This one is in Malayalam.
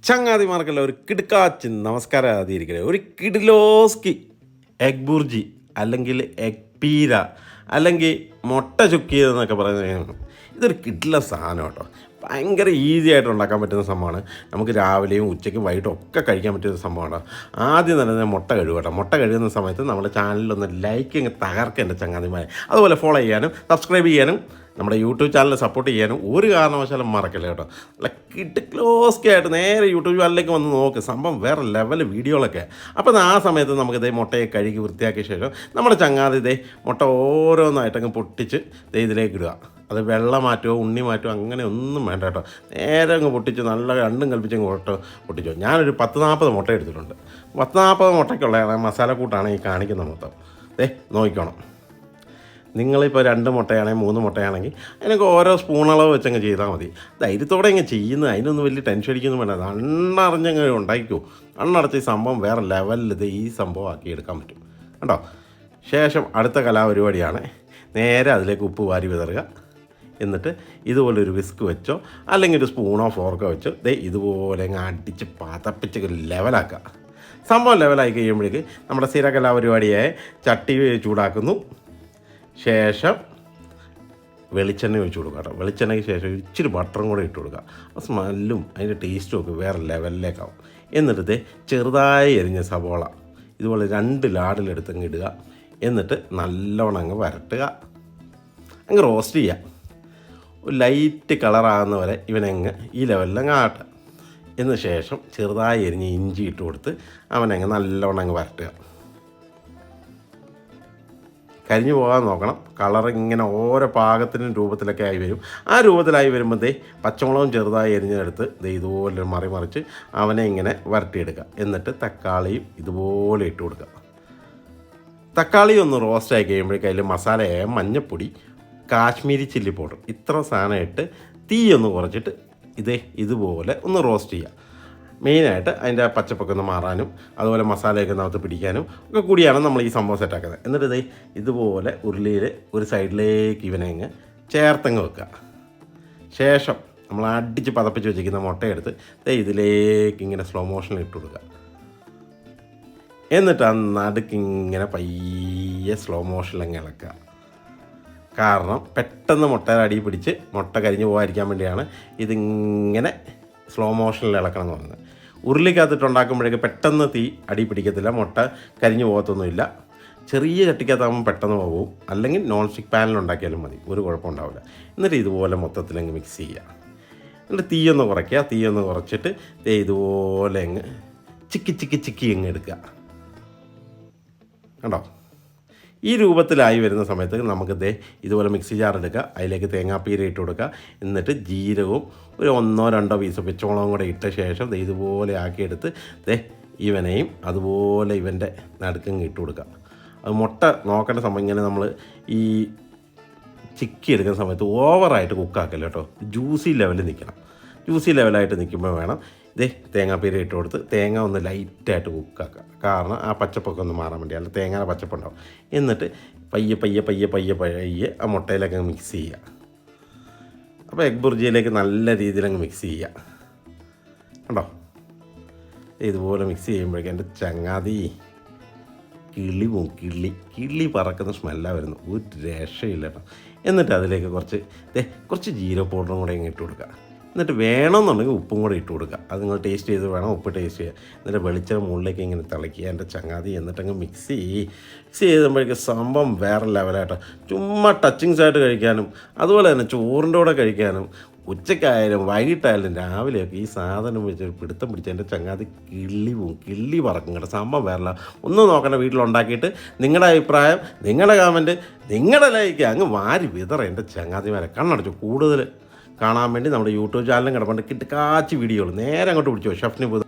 ചങ്ങാതിമാർക്കല്ല ഒരു കിടുക്കാച്ച് നമസ്കാരം ആദ്യയിരിക്കണേ. ഒരു കിഡിലോസ്കി എഗ് ബുർജി അല്ലെങ്കിൽ എഗ് പീര അല്ലെങ്കിൽ മുട്ട ചുക്കിയതെന്നൊക്കെ പറയുന്നത് ഇതൊരു കിഡിലെ സാധനം കേട്ടോ. ഭയങ്കര ഈസി ആയിട്ട് ഉണ്ടാക്കാൻ പറ്റുന്ന സംഭവമാണ്. നമുക്ക് രാവിലെയും ഉച്ചയ്ക്കും വൈകിട്ടും ഒക്കെ കഴിക്കാൻ പറ്റുന്ന സംഭവമാണ്. ആദ്യം തന്നെ മുട്ട കഴുകുക കേട്ടോ. മുട്ട കഴുകുന്ന സമയത്ത് നമ്മുടെ ചാനലിലൊന്ന് ലൈക്ക് ഇങ്ങ് തകർക്കുക എൻ്റെ ചങ്ങാതിമാരെ. അതുപോലെ ഫോളോ ചെയ്യാനും സബ്സ്ക്രൈബ് ചെയ്യാനും നമ്മുടെ യൂട്യൂബ് ചാനൽ സപ്പോർട്ട് ചെയ്യാനും ഒരു കാരണവശാലും മറക്കല്ലേ കേട്ടോ. നല്ല കിടുക്ലോസ്കി ആയിട്ട് നേരെ യൂട്യൂബ് ചാനലിലേക്ക് വന്ന് നോക്ക്. സംഭവം വേറെ ലെവൽ വീഡിയോകളൊക്കെ. അപ്പോൾ ആ സമയത്ത് നമുക്കിതേ മുട്ടയെ കഴുകി വൃത്തിയാക്കിയ ശേഷം നമ്മുടെ ചങ്ങാതി ഇതേ മുട്ട ഓരോന്നായിട്ടങ്ങ് പൊട്ടിച്ച് ഇതിലേക്ക് ഇടുക. അത് വെള്ളം മാറ്റുമോ ഉണ്ണി മാറ്റുമോ അങ്ങനെ ഒന്നും വേണ്ട കേട്ടോ. നേരെ അങ്ങ് പൊട്ടിച്ച് നല്ല രണ്ടും കൽപ്പിച്ചങ്ങ് പൊട്ടിച്ചോ. ഞാനൊരു 10-40 മുട്ട എടുത്തിട്ടുണ്ട്. 10-40 മുട്ടയ്ക്കുള്ള മസാലക്കൂട്ടാണ് ഈ കാണിക്കുന്ന മൊത്തം. നോക്കിക്കോണം. നിങ്ങളിപ്പോൾ 2 മുട്ടയാണെങ്കിൽ 3 മുട്ടയാണെങ്കിൽ അതിനൊക്കെ ഓരോ സ്പൂണളവ് വെച്ചങ്ങ് ചെയ്താൽ മതി. ധൈര്യത്തോടെ ഇങ്ങ് ചെയ്യുന്നത്, അതിനൊന്നും വലിയ ടെൻഷൻ അടിക്കൊന്നും വേണ്ട. അണ്ണറിഞ്ഞങ്ങ് ഉണ്ടാക്കിക്കോ. അണ്ണടച്ച് ഈ സംഭവം വേറെ ലെവലിൽ ഈ സംഭവം ആക്കി എടുക്കാൻ പറ്റും കേട്ടോ. ശേഷം അടുത്ത കലാപരിപാടിയാണ്. നേരെ അതിലേക്ക് ഉപ്പ് വാരി വിതറുക. എന്നിട്ട് ഇതുപോലെ ഒരു വിസ്ക് വെച്ചോ അല്ലെങ്കിൽ ഒരു സ്പൂണോ ഫോർക്കോ വെച്ചോ ഇതുപോലെ അങ്ങ് അടിച്ച് പതപ്പിച്ച് ലെവലാക്കുക. സംഭവം ലെവലായി കഴിയുമ്പോഴേക്ക് നമ്മുടെ സ്ഥിര കലാപരിപാടിയായ ചട്ടി ചൂടാക്കുന്നു. ശേഷം വെളിച്ചെണ്ണ ഒഴിച്ച് കൊടുക്കുക കേട്ടോ. വെളിച്ചെണ്ണയ്ക്ക് ശേഷം ഇച്ചിരി ബട്ടറും കൂടെ ഇട്ട് കൊടുക്കുക. ആ സ്മെല്ലും അതിൻ്റെ ടേസ്റ്റും ഒക്കെ വേറെ ലെവലിലേക്കാവും. എന്നിട്ട് ചെറുതായി എരിഞ്ഞ സവോള ഇതുപോലെ 2 ലാഡിലെടുത്തങ്ങ് ഇടുക. എന്നിട്ട് നല്ലോണം അങ്ങ് വരട്ടുക, അങ്ങ് റോസ്റ്റ് ചെയ്യുക. ഒരു ലൈറ്റ് കളറാകുന്ന വരെ ഇവനങ്ങ് ഈ ലെവലിലങ്ങ് ആട്ടുക. എന്ന ശേഷം ചെറുതായി എരിഞ്ഞ് ഇഞ്ചി ഇട്ട് കൊടുത്ത് അവനങ്ങ് നല്ലോണം അങ്ങ് വരട്ടുക. കരിഞ്ഞു പോകാൻ നോക്കണം. കളർ ഇങ്ങനെ ഓരോ പാകത്തിനും രൂപത്തിലൊക്കെ ആയി വരും. ആ രൂപത്തിലായി വരുമ്പോൾ പച്ചമുളകും ചെറുതായി എരിഞ്ഞെടുത്ത് ഇതുപോലെ മറിച്ച് അവനെ ഇങ്ങനെ വരട്ടിയെടുക്കുക. എന്നിട്ട് തക്കാളിയും ഇതുപോലെ ഇട്ട് കൊടുക്കുക. തക്കാളി ഒന്ന് റോസ്റ്റായി കഴിയുമ്പോഴേക്കും അതിൽ മസാലയായ മഞ്ഞൾപ്പൊടി, കാശ്മീരി ചില്ലി പൗഡർ ഇത്ര സാധനം ഇട്ട് തീ ഒന്ന് കുറച്ചിട്ട് ഇതുപോലെ ഒന്ന് റോസ്റ്റ് ചെയ്യുക. മെയിനായിട്ട് അതിൻ്റെ പച്ചപ്പൊക്കെ ഒന്ന് മാറാനും അതുപോലെ മസാലയൊക്കെ നമുക്ക് പിടിക്കാനും ഒക്കെ കൂടിയാണ് നമ്മൾ ഈ സംഭവം സെറ്റാക്കുന്നത്. എന്നിട്ട് ഇതുപോലെ ഉരുളിയിൽ ഒരു സൈഡിലേക്ക് ഇവനെങ്ങ് ചേർത്തങ്ങ് വെക്കുക. ശേഷം നമ്മൾ അടിച്ച് പതപ്പിച്ച് വെച്ചിരിക്കുന്ന മുട്ടയെടുത്ത് ഇതിലേക്ക് ഇങ്ങനെ സ്ലോ മോഷനിൽ ഇട്ട് കൊടുക്കുക. എന്നിട്ട് ആ നടുക്കിങ്ങനെ പയ്യെ സ്ലോ മോഷനിലങ്ങ് ഇളക്കുക. കാരണം പെട്ടെന്ന് മുട്ടയുടെ അടി പിടിച്ച് മുട്ട കരിഞ്ഞു പോകാതിരിക്കാൻ വേണ്ടിയാണ് ഇതിങ്ങനെ സ്ലോ മോഷനിൽ ഇളക്കണം എന്ന് പറയുന്നത്. ഉരുളിക്കകത്തിട്ടുണ്ടാക്കുമ്പോഴേക്ക് പെട്ടെന്ന് തീ അടി പിടിക്കത്തില്ല, മുട്ട കരിഞ്ഞു പോകത്തൊന്നുമില്ല. ചെറിയ ചട്ടിക്കകത്താകുമ്പോൾ പെട്ടെന്ന് പോകും. അല്ലെങ്കിൽ നോൺ സ്റ്റിക്ക് പാനിലുണ്ടാക്കിയാലും മതി, ഒരു കുഴപ്പമുണ്ടാവില്ല. എന്നിട്ട് ഇതുപോലെ മൊത്തത്തിലങ്ങ് മിക്സ് ചെയ്യുക. എന്നിട്ട് തീയൊന്ന് കുറയ്ക്കുക. തീയൊന്ന് കുറച്ചിട്ട് ഇതുപോലെ അങ്ങ് ചിക്കി അങ്ങ് എടുക്കുക. കണ്ടോ? ഈ രൂപത്തിലായി വരുന്ന സമയത്ത് നമുക്ക് ഇതുപോലെ മിക്സി ജാർ എടുക്കുക. അതിലേക്ക് തേങ്ങാപ്പീര ഇട്ട് കൊടുക്കുക. എന്നിട്ട് ജീരകവും ഒരു 1-2 പീസ് പച്ചമുളകും കൂടെ ഇട്ട ശേഷം ഇതുപോലെ ആക്കിയെടുത്ത് ഇവനെയും അതുപോലെ ഇവൻ്റെ നടുക്കങ്ങ് ഇട്ട് കൊടുക്കുക. അത് മുട്ട നോക്കേണ്ട സമയം ഇങ്ങനെ നമ്മൾ ഈ ചിക്കി എടുക്കുന്ന സമയത്ത് ഓവറായിട്ട് കുക്കാക്കല്ല കേട്ടോ. ജ്യൂസി ലെവലിൽ നിൽക്കണം. ജ്യൂസി ലെവലായിട്ട് നിൽക്കുമ്പോൾ വേണം തേങ്ങാപ്പീര ഇട്ട് കൊടുത്ത് തേങ്ങ ഒന്ന് ലൈറ്റായിട്ട് കുക്കാക്കുക. കാരണം ആ പച്ചപ്പൊക്കെ ഒന്ന് മാറാൻ വേണ്ടി, അല്ല തേങ്ങയുടെ പച്ചപ്പുണ്ടാവും. എന്നിട്ട് പയ്യെ ആ മുട്ടയിലൊക്കെ മിക്സ് ചെയ്യുക. അപ്പോൾ എഗ് ബുർജിയിലേക്ക് നല്ല രീതിയിലങ്ങ് മിക്സ് ചെയ്യുക. കണ്ടോ? ഇതുപോലെ മിക്സ് ചെയ്യുമ്പോഴേക്കും എൻ്റെ ചങ്ങാതി കിളി പറക്കുന്ന സ്മെല്ലാണ് വരുന്നത്. ഒരു രക്ഷയില്ല കേട്ടോ. എന്നിട്ട് അതിലേക്ക് കുറച്ച് ജീരക പൗഡറും കൂടെ ഇങ്ങ് ഇട്ട് കൊടുക്കുക. എന്നിട്ട് വേണമെന്നുണ്ടെങ്കിൽ ഉപ്പും കൂടെ ഇട്ട് കൊടുക്കുക. അത് നിങ്ങൾ ടേസ്റ്റ് ചെയ്ത് വേണം ഉപ്പ് ടേസ്റ്റ് ചെയ്യുക. എന്നിട്ട് വെളിച്ചെണ്ണ മുകളിലേക്ക് ഇങ്ങനെ തിളയ്ക്കുക എൻ്റെ ചങ്ങാതി. എന്നിട്ടങ്ങ് മിക്സ് ചെയ്യുമ്പോഴേക്കും സംഭവം വേറെ ലെവലായിട്ടോ. ചുമ്മാ ടച്ചിങ്സ് ആയിട്ട് കഴിക്കാനും അതുപോലെ തന്നെ ചോറിൻ്റെ കൂടെ കഴിക്കാനും ഉച്ചയ്ക്കായാലും വൈകിട്ടായാലും രാവിലെയൊക്കെ ഈ സാധനം വെച്ച് പിടുത്തം പിടിച്ച് എൻ്റെ ചങ്ങാതി കിള്ളി പറക്കും കേട്ടോ. സംഭവം വേറെ ഒന്നും നോക്കണ്ട. വീട്ടിലുണ്ടാക്കിയിട്ട് നിങ്ങളുടെ അഭിപ്രായം, നിങ്ങളുടെ കമൻറ്റ്, നിങ്ങളുടെ ലൈക്ക് അങ്ങ് വാരി വിതറ എൻ്റെ ചങ്ങാതിമാരെ. കണ്ണടച്ചു കൂടുതൽ കാണാൻ വേണ്ടി നമ്മുടെ യൂട്യൂബ് ചാനലും കിടപ്പുണ്ട്. കിട്ടുകാച്ച് വീഡിയോകൾ നേരെ അങ്ങോട്ട് പിടിച്ചോ. ഷെഫ് നിബു